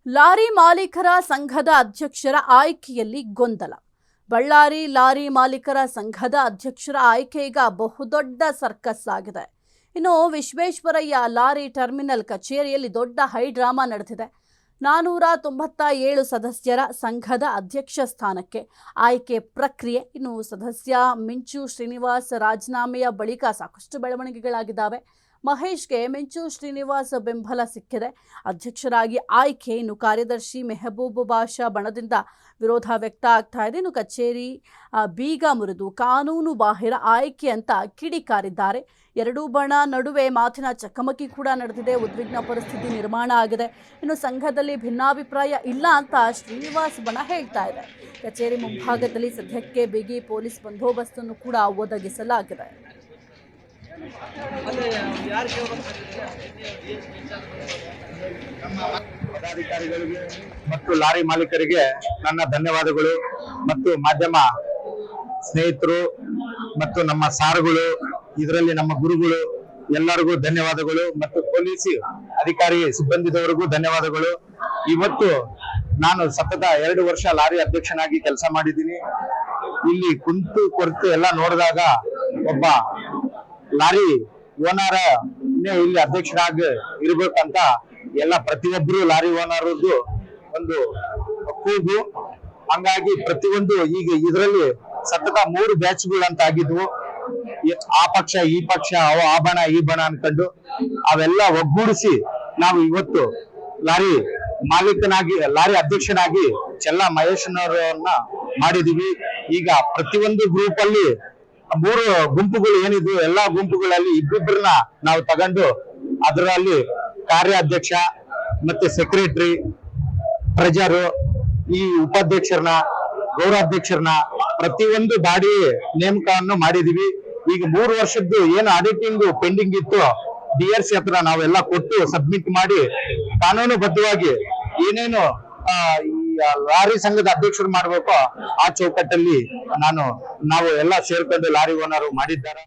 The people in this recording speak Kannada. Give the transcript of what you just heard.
ಲಾರಿ ಮಾಲೀಕರ ಸಂಘದ ಅಧ್ಯಕ್ಷರ ಆಯ್ಕೆಯಲ್ಲಿ ಗೊಂದಲ. ಬಳ್ಳಾರಿ ಲಾರಿ ಮಾಲೀಕರ ಸಂಘದ ಅಧ್ಯಕ್ಷರ ಆಯ್ಕೆ ಈಗ ಬಹುದೊಡ್ಡ ಸರ್ಕಸ್ ಆಗಿದೆ. ಇನ್ನು ವಿಶ್ವೇಶ್ವರಯ್ಯ ಲಾರಿ ಟರ್ಮಿನಲ್ ಕಚೇರಿಯಲ್ಲಿ ದೊಡ್ಡ ಹೈಡ್ರಾಮಾ ನಡೆದಿದೆ. 497 ಸದಸ್ಯರ ಸಂಘದ ಅಧ್ಯಕ್ಷ ಸ್ಥಾನಕ್ಕೆ ಆಯ್ಕೆ ಪ್ರಕ್ರಿಯೆ. ಇನ್ನು ಸದಸ್ಯ ಮಿಂಚು ಶ್ರೀನಿವಾಸ್ ರಾಜೀನಾಮೆಯ ಬಳಿಕ ಸಾಕಷ್ಟು ಬೆಳವಣಿಗೆಗಳಾಗಿದ್ದಾವೆ. ಮಹೇಶ್ಗೆ ಮಿಂಚು ಶ್ರೀನಿವಾಸ್ ಬೆಂಬಲ ಸಿಕ್ಕಿದೆ. ಅಧ್ಯಕ್ಷರಾಗಿ ಆಯ್ಕೆ. ಇನ್ನು ಕಾರ್ಯದರ್ಶಿ ಮೆಹಬೂಬ್ ಬಾಷಾ ಬಣದಿಂದ ವಿರೋಧ ವ್ಯಕ್ತ ಆಗ್ತಾ ಇದೆ. ಇನ್ನು ಕಚೇರಿ ಬೀಗ ಮುರಿದು ಕಾನೂನು ಬಾಹಿರ ಆಯ್ಕೆ ಅಂತ ಕಿಡಿಕಾರಿದ್ದಾರೆ. ಎರಡೂ ಬಣ ನಡುವೆ ಮಾತಿನ ಚಕಮಕಿ ಕೂಡ ನಡೆದಿದೆ. ಉದ್ವಿಗ್ನ ಪರಿಸ್ಥಿತಿ ನಿರ್ಮಾಣ ಆಗಿದೆ. ಇನ್ನು ಸಂಘದಲ್ಲಿ ಭಿನ್ನಾಭಿಪ್ರಾಯ ಇಲ್ಲ ಅಂತ ಶ್ರೀನಿವಾಸ್ ಬಣ ಹೇಳ್ತಾ ಇದೆ. ಕಚೇರಿ ಮುಂಭಾಗದಲ್ಲಿ ಸದ್ಯಕ್ಕೆ ಬಿಗಿ ಪೊಲೀಸ್ ಬಂದೋಬಸ್ತನ್ನು ಕೂಡ ಒದಗಿಸಲಾಗಿದೆ. ಪದಾಧಿಕಾರಿಗಳಿಗೆ ಮತ್ತು ಲಾರಿ ಮಾಲೀಕರಿಗೆ ನನ್ನ ಧನ್ಯವಾದಗಳು ಮತ್ತು ಮಾಧ್ಯಮ ಸ್ನೇಹಿತರು ಮತ್ತು ನಮ್ಮ ಸಾರುಗಳು, ಇದರಲ್ಲಿ ನಮ್ಮ ಗುರುಗಳು ಎಲ್ಲರಿಗೂ ಧನ್ಯವಾದಗಳು ಮತ್ತು ಪೊಲೀಸ್ ಅಧಿಕಾರಿ ಸಿಬ್ಬಂದಿದವರಿಗೂ ಧನ್ಯವಾದಗಳು. ಇವತ್ತು ನಾನು ಸತತ 2 ವರ್ಷ ಲಾರಿ ಅಧ್ಯಕ್ಷನಾಗಿ ಕೆಲಸ ಮಾಡಿದ್ದೀನಿ. ಇಲ್ಲಿ ಕುಂತು ಕೊರತೆ ಎಲ್ಲ ನೋಡಿದಾಗ ಒಬ್ಬ ಲಾರಿ ಓನರ್ ಇಲ್ಲಿ ಅಧ್ಯಕ್ಷರಾಗಿ ಇರ್ಬೇಕಂತ ಎಲ್ಲ ಪ್ರತಿಯೊಬ್ಬರು ಲಾರಿ ಓನರ್ದು ಒಂದು ಕೂಗು. ಹಂಗಾಗಿ ಪ್ರತಿಯೊಂದು ಈಗ ಇದರಲ್ಲಿ ಸತತ 3 ಬ್ಯಾಚ್ಗಳು ಅಂತ ಆಗಿದ್ವು. ಆ ಪಕ್ಷ ಈ ಪಕ್ಷ, ಆ ಬಣ ಈ ಬಣ ಅನ್ಕೊಂಡು ಅವೆಲ್ಲ ಒಗ್ಗೂಡಿಸಿ ನಾವು ಇವತ್ತು ಲಾರಿ ಮಾಲೀಕನಾಗಿ, ಲಾರಿ ಅಧ್ಯಕ್ಷನಾಗಿ ಚೆಲ್ಲ ಮಹೇಶನವರನ್ನ ಮಾಡಿದೀವಿ. ಈಗ ಪ್ರತಿಯೊಂದು ಗ್ರೂಪ್ ಅಲ್ಲಿ 3 ಗುಂಪುಗಳು ಏನಿದ್ವು, ಎಲ್ಲಾ ಗುಂಪುಗಳಲ್ಲಿ ಇಬ್ಬಿಬ್ಬರನ್ನ ನಾವು ತಗೊಂಡು ಅದರಲ್ಲಿ ಕಾರ್ಯಾಧ್ಯಕ್ಷ ಮತ್ತೆ ಸೆಕ್ರೆಟರಿ, ಟ್ರೆಜರ್, ಈ ಉಪಾಧ್ಯಕ್ಷರನ್ನ, ಗೌರವಾಧ್ಯಕ್ಷರನ್ನ ಪ್ರತಿಯೊಂದು ಬಾಡಿ ನೇಮಕವನ್ನು ಮಾಡಿದೀವಿ. ಈಗ 3 ವರ್ಷದ್ದು ಏನು ಆಡಿಟಿಂಗ್ ಪೆಂಡಿಂಗ್ ಇತ್ತು, DRC ಹತ್ರ ನಾವೆಲ್ಲ ಕೊಟ್ಟು ಸಬ್ಮಿಟ್ ಮಾಡಿ ಕಾನೂನುಬದ್ಧವಾಗಿ ಏನೇನು ಲಾರಿ ಸಂಘದ ಅಧ್ಯಕ್ಷರು ಮಾಡ್ಬೇಕೋ ಆ ಚೌಕಟ್ಟಲ್ಲಿ ನಾವು ಎಲ್ಲ ಸೇರ್ಕೊಂಡು ಲಾರಿ ಓನರ್ ಮಾಡಿದ್ದಾರೆ.